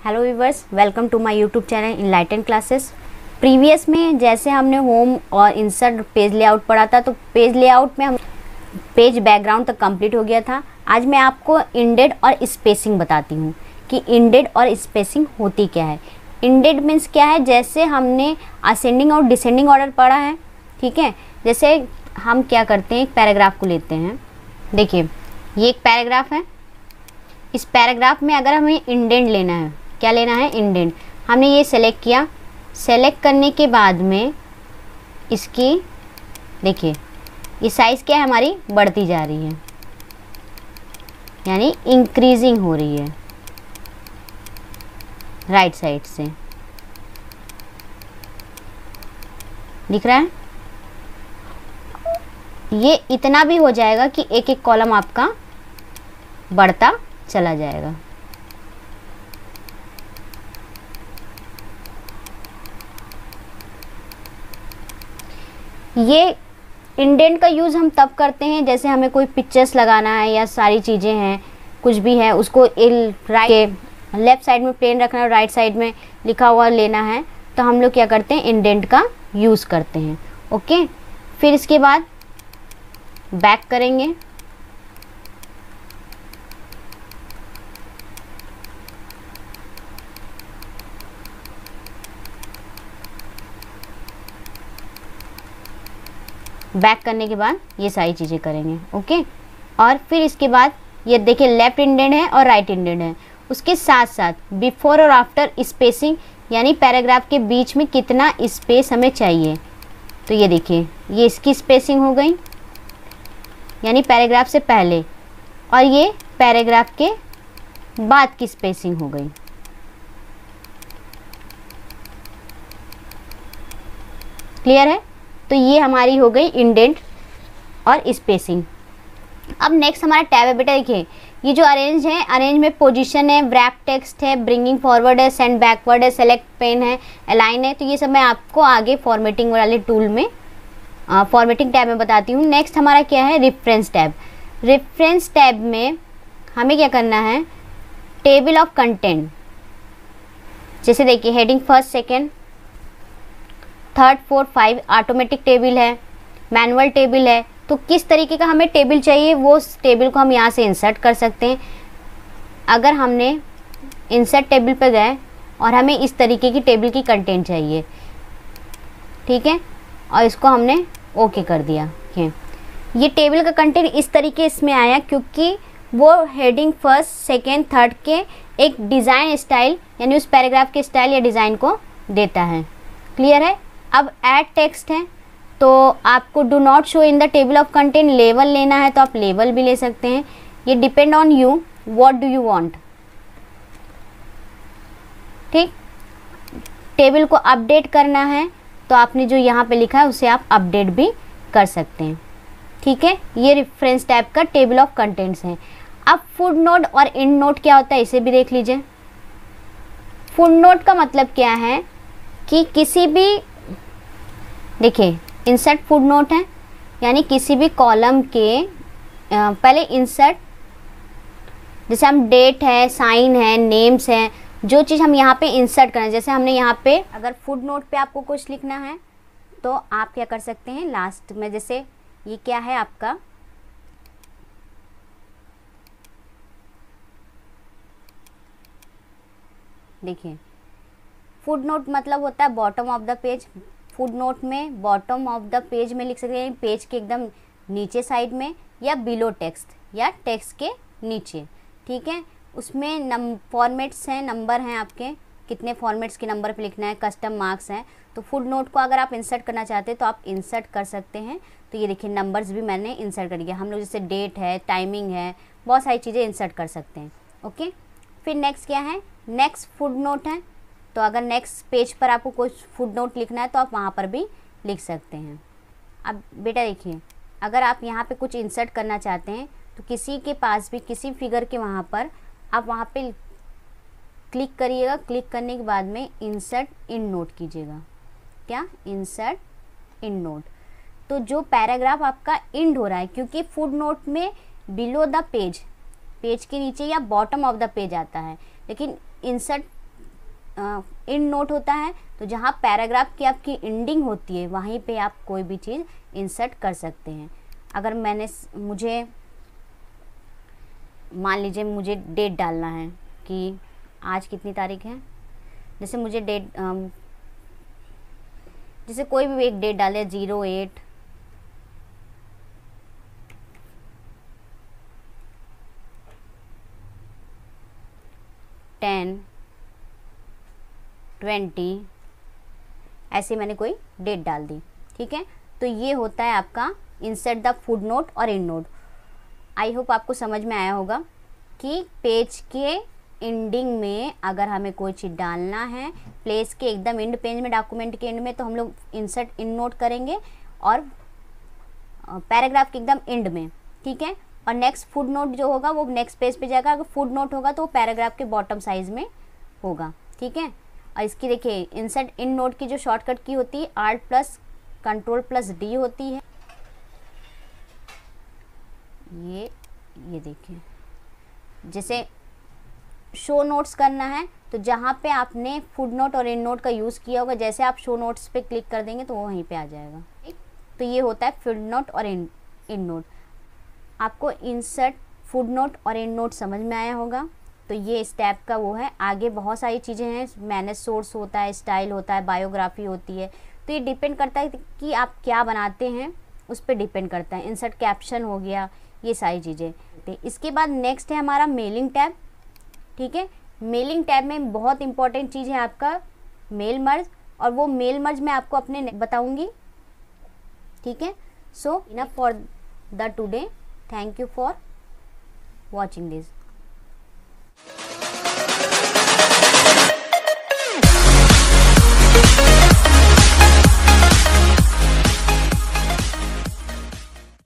Hello viewers, welcome to my YouTube channel enlighten classes. Previous में जैसे हमने home और इंसर्ट पेज लेआउट पढ़ा था, तो पेज लेआउट में हम पेज बैकग्राउंड तक कंप्लीट हो गया था। आज मैं आपको इंडेड और स्पेसिंग बताती हूँ कि इंडेड और स्पेसिंग होती क्या है। इंडेड मीन्स क्या है, जैसे हमने असेंडिंग और डिसेंडिंग ऑर्डर पढ़ा है, ठीक है। जैसे हम क्या करते हैं, एक पैराग्राफ को लेते हैं। देखिए, ये एक पैराग्राफ है। इस पैराग्राफ में अगर हमें इंडेंट लेना है, क्या लेना है, इंडेंट। हमने ये सेलेक्ट किया। सेलेक्ट करने के बाद में इसकी देखिए, ये साइज़ क्या है, हमारी बढ़ती जा रही है, यानी इंक्रीजिंग हो रही है राइट साइड से। दिख रहा है? ये इतना भी हो जाएगा कि एक एक कॉलम आपका बढ़ता चला जाएगा। ये इंडेंट का यूज़ हम तब करते हैं जैसे हमें कोई पिक्चर्स लगाना है या सारी चीज़ें हैं, कुछ भी है, उसको राइट लेफ़्ट साइड में प्लेन रखना है, राइट साइड में लिखा हुआ लेना है, तो हम लोग क्या करते हैं, इंडेंट का यूज़ करते हैं। ओके, फिर इसके बाद बैक करेंगे। बैक करने के बाद ये सारी चीज़ें करेंगे। ओके, और फिर इसके बाद ये देखिए, लेफ्ट इंडेंट है और राइट इंडेंट है। उसके साथ साथ बिफोर और आफ्टर स्पेसिंग, यानी पैराग्राफ के बीच में कितना स्पेस हमें चाहिए। तो ये देखिए, ये इसकी स्पेसिंग हो गई, यानी पैराग्राफ से पहले, और ये पैराग्राफ के बाद की स्पेसिंग हो गई। क्लियर है? तो ये हमारी हो गई इंडेंट और स्पेसिंग। अब नेक्स्ट हमारा टैब है। बेटा देखिए, ये जो अरेंज है, अरेंज में पोजीशन है, व्रैप टेक्स्ट है, ब्रिंगिंग फॉरवर्ड है, सेंड बैकवर्ड है, सेलेक्ट पेन है, अलाइन है। तो ये सब मैं आपको आगे फॉर्मेटिंग वाले टूल में फॉर्मेटिंग टैब में बताती हूँ। नेक्स्ट हमारा क्या है, रेफरेंस टैब। रेफरेंस टैब में हमें क्या करना है, टेबल ऑफ कंटेंट। जैसे देखिए, heading first, second, third, fourth, 5 automatic table है, मैनुअल टेबल है। तो किस तरीके का हमें टेबल चाहिए, वो टेबल को हम यहाँ से इंसर्ट कर सकते हैं। अगर हमने इंसर्ट टेबल पर गए और हमें इस तरीके की टेबल की कंटेंट चाहिए, ठीक है, और इसको हमने ओके कर दिया। ये टेबल का कंटेंट इस तरीके इसमें आया क्योंकि वो हेडिंग फर्स्ट, सेकेंड, थर्ड के एक डिज़ाइन स्टाइल, यानी उस पैराग्राफ के स्टाइल या डिज़ाइन को देता है। क्लियर है? अब ऐड टेक्स्ट है, तो आपको do not show in the table of content level लेना है तो आप लेवल भी ले सकते हैं। ये depend on you, what do you want. ठीक, टेबल को अपडेट करना है तो आपने जो यहाँ पे लिखा है उसे आप अपडेट भी कर सकते हैं। ठीक है, ये रेफरेंस टाइप का टेबल ऑफ कंटेंट्स है। अब फुट नोट और एंड नोट क्या होता है, इसे भी देख लीजिए। फुट नोट का मतलब क्या है कि किसी भी, देखिए, इंसर्ट फुट नोट है, यानी किसी भी कॉलम के पहले इंसर्ट, जैसे हम डेट है, साइन है, नेम्स है, जो चीज़ हम यहाँ पे इंसर्ट करें, जैसे हमने यहाँ पे अगर फुट नोट पे आपको कुछ लिखना है तो आप क्या कर सकते हैं, लास्ट में, जैसे ये क्या है आपका, देखिए, फुट नोट मतलब होता है bottom of the page. Foot note में बॉटम ऑफ द पेज में लिख सकते हैं, पेज के एकदम नीचे साइड में, या बिलो टेक्स्ट, या टेक्स्ट के नीचे। ठीक है, उसमें फॉर्मेट्स हैं, नंबर हैं आपके, कितने फॉर्मेट्स के नंबर पे लिखना है, कस्टम मार्क्स हैं। तो फुट नोट को अगर आप इंसर्ट करना चाहते हैं तो आप इंसर्ट कर सकते हैं। तो ये देखिए, नंबर्स भी मैंने इंसर्ट कर दिया। हम लोग जैसे डेट है, टाइमिंग है, बहुत सारी चीज़ें इंसर्ट कर सकते हैं। ओके, फिर नेक्स्ट क्या है, नेक्स्ट फुट नोट है। तो अगर नेक्स्ट पेज पर आपको कुछ फुट नोट लिखना है तो आप वहाँ पर भी लिख सकते हैं। अब बेटा देखिए, अगर आप यहाँ पे कुछ इंसर्ट करना चाहते हैं तो किसी के पास भी, किसी फिगर के वहाँ पर आप वहाँ पे क्लिक करिएगा। क्लिक करने के बाद में इंसर्ट इन नोट कीजिएगा। क्या, इंसर्ट इन नोट। तो जो पैराग्राफ आपका इंड हो रहा है, क्योंकि फुट नोट में बिलो द पेज, पेज के नीचे या बॉटम ऑफ द पेज आता है, लेकिन इंसर्ट इंड नोट होता है, तो जहाँ पैराग्राफ की आपकी एंडिंग होती है वहीं पे आप कोई भी चीज़ इंसर्ट कर सकते हैं। अगर मुझे मान लीजिए मुझे डेट डालना है कि आज कितनी तारीख है, जैसे मुझे डेट जैसे कोई भी एक डेट डाले 08 10 20 ऐसे मैंने कोई डेट डाल दी, ठीक है। तो ये होता है आपका इंसर्ट द फुट नोट और एंड नोट। आई होप आपको समझ में आया होगा कि पेज के एंडिंग में अगर हमें कोई चीज़ डालना है, प्लेस के एकदम एंड पेज में, डॉक्यूमेंट के एंड में, तो हम लोग इंसर्ट इन नोट करेंगे, और पैराग्राफ के एकदम एंड में, ठीक है। और नेक्स्ट फुट नोट जो होगा वो नेक्स्ट पेज पे जाएगा। अगर फुट नोट होगा तो वो पैराग्राफ के बॉटम साइज में होगा, ठीक है। और इसकी देखिए इंसर्ट इन नोट की जो शॉर्टकट की होती है Alt+Ctrl+D होती है। ये देखिए, जैसे शो नोट्स करना है तो जहाँ पे आपने फुट नोट और एंड नोट का यूज़ किया होगा, जैसे आप शो नोट्स पे क्लिक कर देंगे तो वो वहीं पे आ जाएगा, ठीक। तो ये होता है फुट नोट और एंड नोट। आपको इंसर्ट फुट नोट और एंड नोट समझ में आया होगा। तो ये स्टेप का वो है। आगे बहुत सारी चीज़ें हैं, मैनेज सोर्स होता है, स्टाइल होता है, बायोग्राफी होती है। तो ये डिपेंड करता है कि आप क्या बनाते हैं, उस पर डिपेंड करता है। इंसर्ट कैप्शन हो गया, ये सारी चीज़ें। इसके बाद नेक्स्ट है हमारा मेलिंग टैब, ठीक है। मेलिंग टैब में बहुत इंपॉर्टेंट चीज़ है आपका मेल मर्ज, और वो मेल मर्ज मैं आपको अपने बताऊंगी, ठीक है। So enough for the today, thank you for watching this.